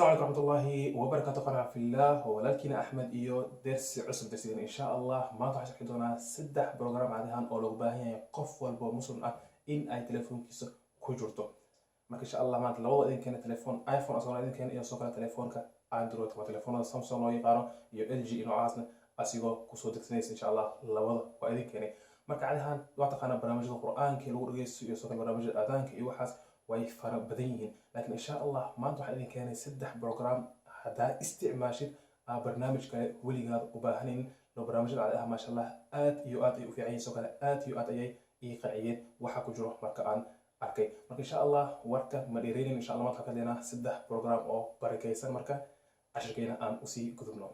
السلام عليكم ورحمة الله وبركاته. قناة في الله ولكن أحمد إيو درس عصب درسين إن شاء الله ما راح أشرح دونا سدح بروجرام عادهان أو لو باهي قف والبو مسلم إن أي تليفون كيس كوجرتو ما إن شاء الله ما لو إذا كان تليفون آيفون أصلا إذا كان إيه سوكر تليفونك أندرويد وتليفون سامسونج لو يقارن يو إل جي إنه عاصنا أسيغو كوسو دكتنيس إن شاء الله لو وإذا كان marka cadahan waa taqaana barnaamijyada quraanka lagu dhageysto iyo soo kale barnaamijyada aadaanka iyo waxaas way fara badan yihiin laakiin insha Allah maanta waxaan idin keenay saddex program hadaa isticmaashid barnaamijka weligaad u baahanin loo barnaamijyada cadaha ma sha Allah aad iyo aad ay u fiican yihiin soo kale aad iyo aad ayay ii qanciyeen waxa ku jiro marka aan arkay marka insha Allah warka ma dheereenin insha Allah maanta ka leena saddex program oo barakeysan marka ashirkeena aan u sii gudubno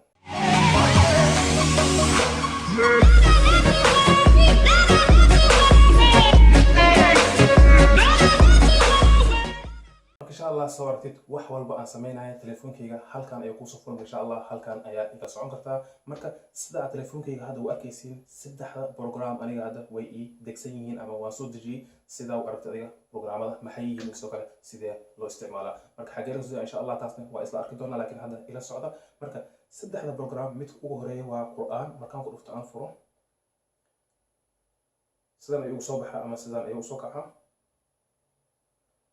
إن شاء الله صورتي وحول بقى سمينا تليفون كيجا هل كان يكون صفر إن شاء الله هل كان أيا إذا سعون كرتا مركا سدع تليفون كيجا هذا وأكيسين سدح بروجرام أنا هذا ويي دكسيين أما واسود جي سدا وعرفت هذا بروجرام هذا محيي مستقل سدا لو استعماله مركا حاجة رزق إن شاء الله تاسنا وإصلاح كدونا لكن هذا إلى السعودة مركا سدح هذا بروجرام مت أوهري وقرآن مركا نقول أفتان فرو سدا يوم صباح أما سدا يوم صباحها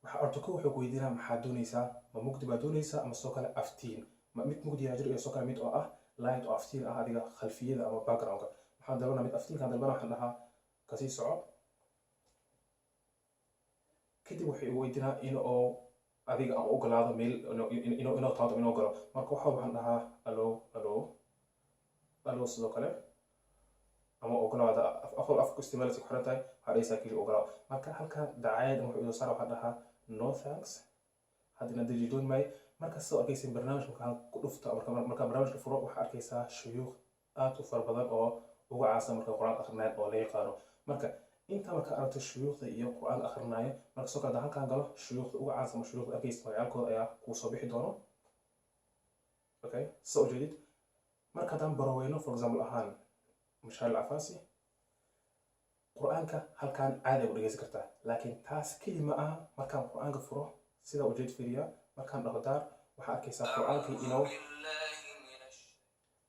waxa artuko wuxuu ku weydiinaa maxaa doonaysaa ma mugdi baa doonaysaa ama soo kale aftiin ma mid mugdi yaa jiro iyo soo kale mid oo ah light oo aftiin ah adiga khalfiyada ama backgroundka waxaan dalbanaa mid aftiin kan dalbanaa waxaan dhahaa kasii soco kadib wuxuu igu weydiinaa in oo adiga aan u ogolaado meel inuu taado inuu galo marka waxaan dhahaa allo sidoo kale ama ogolaada afku isticmaalkiisa ku xiran tahay waxaa dhaysaa keli ogolaa marka halka dacaayad wuxuu idin saara waxaan dhahaa no thanks haddana dajidoon maayo marka soo arkaysin barnaamijka waxaan ku dhufta marka barnaamijka furo waxaa arkaysaa shuyuuq aad u fara badan oo uga caansan marka quraan akhrinaayo oo la yaqaano marka inta marka aragto shuyuuqda iyo quraan akhrinaayo marka soo kale halkaan galo shuyuuqda uga caansan shuyuuqda arkaysa magacaalkooda ayaa kuu soo bixi doono okay soo jeedid marka haddaan baroweyno for example ahaan مشاري العفاسي قرآنك هل كان عادي ودقيس كرتا لكن تاس كلمة مكان قرآنك فروه سيدا وجد فيريا مكان رغدار وحاكي سا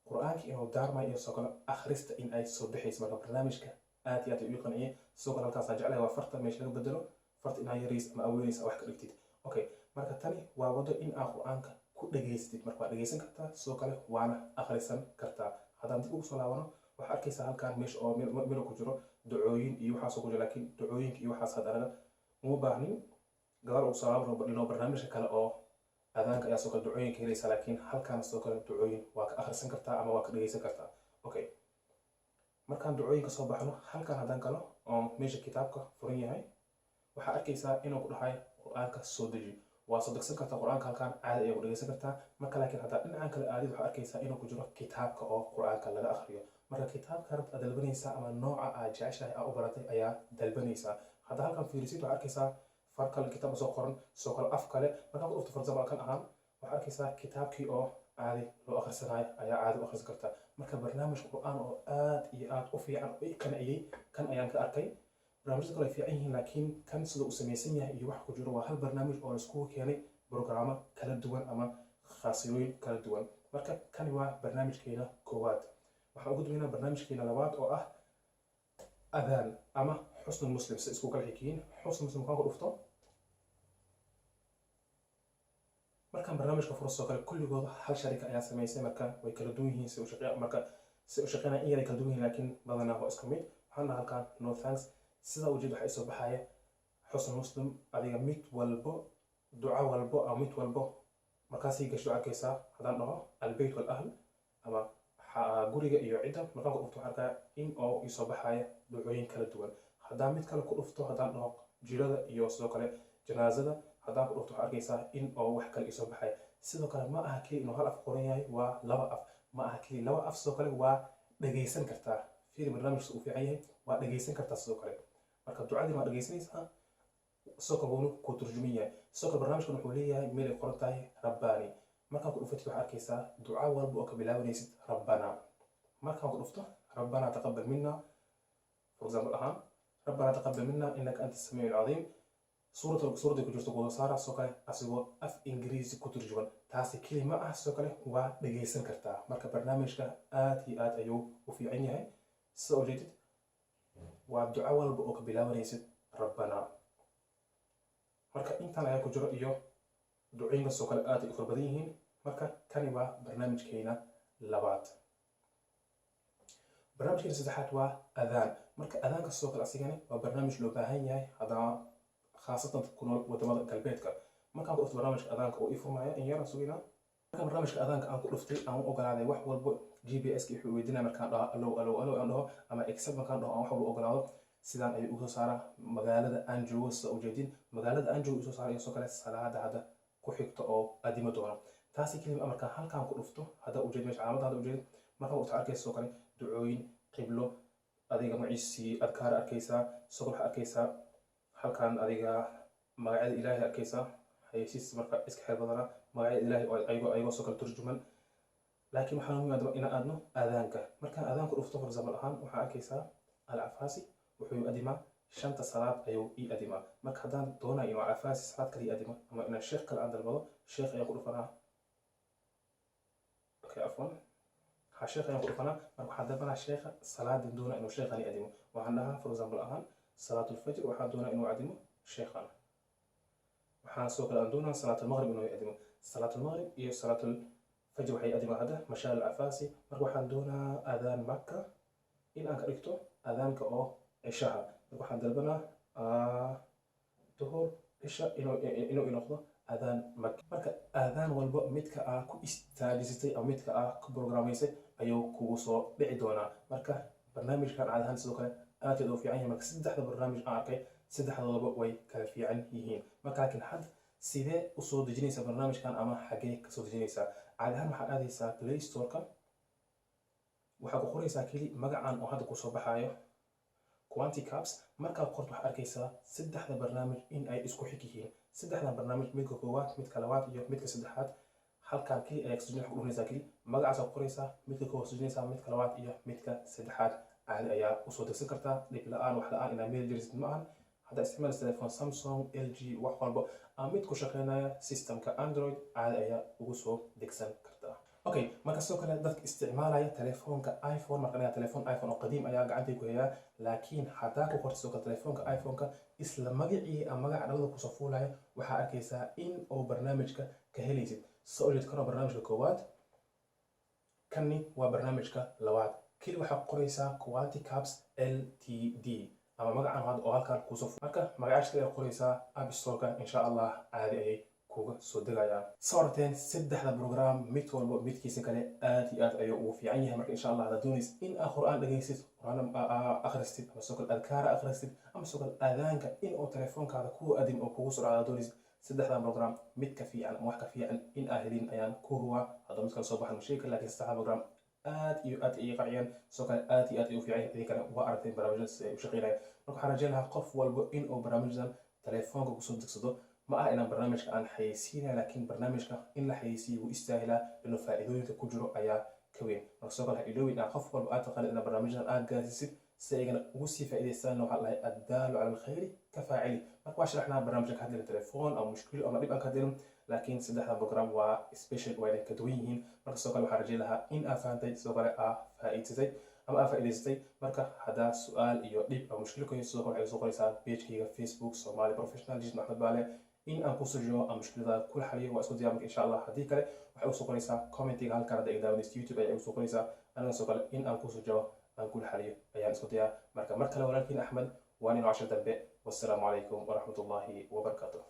قرآنك إنو دار ما يسوكلا أخرست إن أي صبحيس مرة برنامجك آتيات يقن إيه سوكلا تاسا جعلها وفرطة ميش لك بدلو فرط إن أي ريس ما أوليس أو حكا ركتيد أوكي مرة تاني ووضو إن قرآنك كو دقيستيد مرة دقيسن كرتا سوكلا وانا أخرسن كرتا هذا انتبه صلاوانا waxaa arkaysaa halkaan meesha oo meel ku jiro ducooyin iyo waxaas ku jiro laakiin ducooyinka iyo waxaas hadana uma baahnin gadaal uu salaamo dhino barnaamijka kale oo aadaanka ayaa soo kala ducooyinka helaysa laakiin halkaan soo kala ducooyin waa ka akhrisan kartaa ama waa ka dhageysan kartaa okay markaan ducooyinka soo baxno halkaan haddaan galo oo meesha kitaabka furan yahay waxaa arkaysaa inuu ku dhahay qur-aanka soo deji waa soo degsan kartaa qur-aanka halkaan caadi ayaa ku dhageysan kartaa marka laakiin haddaa dhinacaan kale aadid waxaa arkaysaa inuu ku jiro kitaabka oo qur-aanka laga akhriyo marka kitaabka rabta dalbanaysaa ama nooca aad jeceshahay aad u baratay ayaa dalbanaysaa hadda halkan fiirisid waxaa arkaysaa far kale kitaab soo qoran soo kale af kale markaan ku dhufto for example kan ahaan waxaa arkaysaa kitaabkii oo caadi loo akhrisanayo ayaa caadi u akhrisan kartaa marka barnaamij qur'aan oo aad iyo aad u fiican oo i qanciyey kan ayaan ka arkay barnaamijyada kale ay fiican yihiin laakiin kan sida uu samaysan yahay iyo wax ku jiro waa hal barnaamij oo laiskugu keenay brograamo kala duwan ama khaasiyooyin kala duwan marka kani waa barnaamijkeena koowaad waxaan ugu duwaynaa barnaamijkeena labaad oo ah adaan ama xusn muslim si isku kala xigiin xusn muslim kan ku dhufto markaan barnaamijka furso kale kulligood hal sharika ayaa sameysay marka way kala duwan yihiin si u shaqeynaa in yaray kala duwan yihiin laakiin badanaa waa isku mid waxaan halkaan no thanks sida ujeed waxay soo baxaya xusn muslim adiga mid walbo duca walbo ama mid walbo markaasii gasho arkaysaa haddaan dhaho albayt wal ahl ama guriga iyo cidda markaan ku dhufto waxaan arkaa in oo isoo baxaya ducooyin kala duwan haddaan mid kale ku dhufto haddaan dhaho jirada iyo sidoo kale janaazada haddaan ku dhufto waxaa arkaysaa in oo wax kale isoo baxaya sidoo kale ma aha keli inuu hal af qoran yahay waa laba af ma aha keli laba af sidoo kale waa dhageysan kartaa fiiri barnaamijka uu fiican yahay waa dhageysan kartaa sidoo kale marka ducadii waa dhageysanaysaa sidoo kale wuuna ku turjuman yahay sidoo kale barnaamijkan wuxuu leeyahay meel ay qoran tahay rabbaani markaan ku dhufatid waxaa arkaysaa duca walba oo ka bilaabanaysid rabbana markaan ku dhufto rabbana taqabbal minna for example ahaan rabbana taqabbal minna innaka anta as-samii'ul 'aliim suuradda ku jirto kuga saara sidoo kale asigoo af ingiriisi ku turjuban. taasi keli ma ah, sidoo kale waa dhegaysan kartaa. marka barnaamijka aad iyo aad ayuu u fiican yahay. sida ujeedid waa duco walba oo ka bilaabanaysid rabbanaa. marka intaan ayaa ku jiro iyo ducooyinka sidoo kale aad ay u fara badan yihiin. marka kani waa barnaamijkeena labaad. barnaamijkeena saddexaad waa adaan. marka adaanka sidoo kale asigana waa barnaamij loo baahan yahay haddana khaasatan ku nool wadamada galbeedka. markaan ku dhufto barnaamijka adaanka oo ii furmaya in yara sugina. marka barnaamijka adaanka aan ku dhuftay aan u ogolaaday wax walba GPS-ka wuxuu weydiinaya markaan dhaho allow aan dhaho ama accept markaan dhaho aan wax walba ogolaado sidaan ayuu usoo saaraa magaalada aan joogo. sida ujeedin magaalada aan joogo usoo saara sidoo kale salaada hadda ku xigta oo adimo doono. taasi kelima markaan halkaan ku dhufto hadda ujeed meesha calaamada hadda ujeed markaan waxaad arkaysaa sidoo kale ducooyin, qiblo, adiga maciisii adkaar arkaysaa. sidoo kale waxaad arkaysaa halkaan adiga magacyada ilaahay arkaysaa. haysiis marka iska xeer badana magacyada ilaahay oo ayagoo sidoo kale turjuman. laakiin waxaan muhiim ah in aadno aadaanka. markaan aadaanku dhufto for example ahaan waxaa arkaysaa al-cafaasi wuxuu adimaa shanta salaad ayuu ii adimaa. marka haddaan doonayo inuu cafaasi salaad kale ii adimo ama inaan sheekh kale aan dalbado sheekh ayaan ku dhufanaa. okay afwan sheekh ayaan ku dhufanaa. marka waxaan dalbanaa sheekha salaadin doona inuu sheekhani adimo. waxaan dhahaa for example ahaan salaatulfajr waxaan doonaa inuu adimo sheekhan. waxaan sidoo kale aan doonaa salaatulmaqrib inuu adimo. salaatulmaqrib iyo salaatulfajr waxay adimaa hadda mashaal al-cafaasi. marka waxaan doonaa adaan maka in aan ka dhigto adaanka oo cishaha. marka waxaan dalbanaa duhur cisha inuu noqdo adaan maka. marka adaan walba midka aa ku istaajisatay ama midka aa ku programmaysay ayuu kugu soo dhici doonaa. marka barnaamijkan caadi ahaan sidoo kale aad u fiican yahay. marka saddexda barnaamij aan arkay saddexdoodaba way kala fiican yihiin. marka laakiin had sidee u soo dejinaysaa barnaamijkan ama xagee ka soo dejinaysaa? caadi ahaan waxaad aadaysaa Play Store-ka. waxaad ku qoraysaa keli magacan oo hadda kusoo baxayo Quanticaps. markaad qorto waxaad arkaysaa saddexda barnaamij in ay isku xig yihiin. saddexda barnaamij midka koowaad, midka labaad iyo midka saddexaad halkaan keli ayaa kasoo dhunaysaa keli magacaasaa ku qoraysaa midka koowaad soo midka labaad iyo midka saddexaad caadi ayaa usoo degsan kartaa. dhib la-aan wax la-aan inaad meel jirisid ma ahan. hadda isticmaalaysa telefoon Samsung, LG wax walba ama mid ku shaqeynaya systemka Android caadi ayaa ugu soo degsan kartaa. okay marka sidoo kale dadka isticmaalaya telefoonka iPhone marka aniga telefoon iPhone oo qadiim ayaa gacantay ku hayaa. laakiin haddaa ku qorto sidoo kale telefoonka iPhone-ka isla magacii ama magaca dhalada kusoo fuulaya waxaa arkaysaa in oo barnaamijka ka helaysid. soo ujeed kana barnaamijka koowaad, kanni waa barnaamijka labaad. keli waxaad qoraysaa Quanticaps Ltd ama magacan hadda oo halkaan kusoo marka magacaashka ayaa qoraysaa App Store-ka insha Allah caadi ayay kuga soo degayaan. sawarteen saddexda program mid walba midkiisa kale aad iyo aad ayuu ugu fiican yahay. marka insha Allah haddaad doonaysid in aad qur'aan dhegaysid, qur'aan akhristid ama sidoo kale adkaara akhristid ama sidoo kale aadaanka in oo telefoonkaada kuwa adim oo kugu soo dhacda doonaysid saddexdan program mid ka fiican ama wax ka fiican in aad helin ayaan ku hubaa. haddaba mid kale soo baxan sheeka laakiin saddexda program aad iyo aad ay qanciyaan. sidoo kale aad iyo aad ay u fiican yihiin. idinkana waa aragteen barnaamijyadaas ay u shaqeynayaan. marka waxaan rajayn lahaa qof walba in uu barnaamijyadan telefoonka kusoo degsado. ma aha inaan barnaamijka aan xayeysiinaya laakiin barnaamijka in la xayeysiiyo wuu istaahilaa inuu faa'iidooyinka ku jiro ayaa ka weyn. marka sidoo kale ha iloobi inaan qof walba aad taqaanid inaa barnaamijyadan aad gaarsiisid si aygana ugu sii faa'iidaystaan. waxaa lahay addaalu cala alkhayri ka faacili. marka waa sharaxnaa barnaamijka ka hadlin telefoon ama mushkilo ama dhib aan ka hadlin laakiin saddexda program waa special waa inay ka duwan yihiin. marka sidoo kale waxaan rajayn lahaa in aad fahantay sidoo kale aad faa'iidaysatay ama aad faa'iidaysatay. marka haddaa su'aal iyo dhib ama mushkilo ku hayso sidoo kale waxay soo qoraysaa page-kayga Facebook Somali Professional Jid Maxmed Baale in aan kusoo jiro ama mushkilada kula xaliyo waa isku diyaar. marka insha Allah haddii kale waxay usoo qoraysaa commentiga halkaan hadda ay daawanaysid YouTube ayay usoo qoraysaa. aniga sidoo kale in aan kusoo jiro aan kula xaliyo ayaan isku diyaar. marka mar kale walaalkiin Axmed waan inoo cashar dambe. wassalaamu calaykum waraxmatullaahi wabarakaatuh.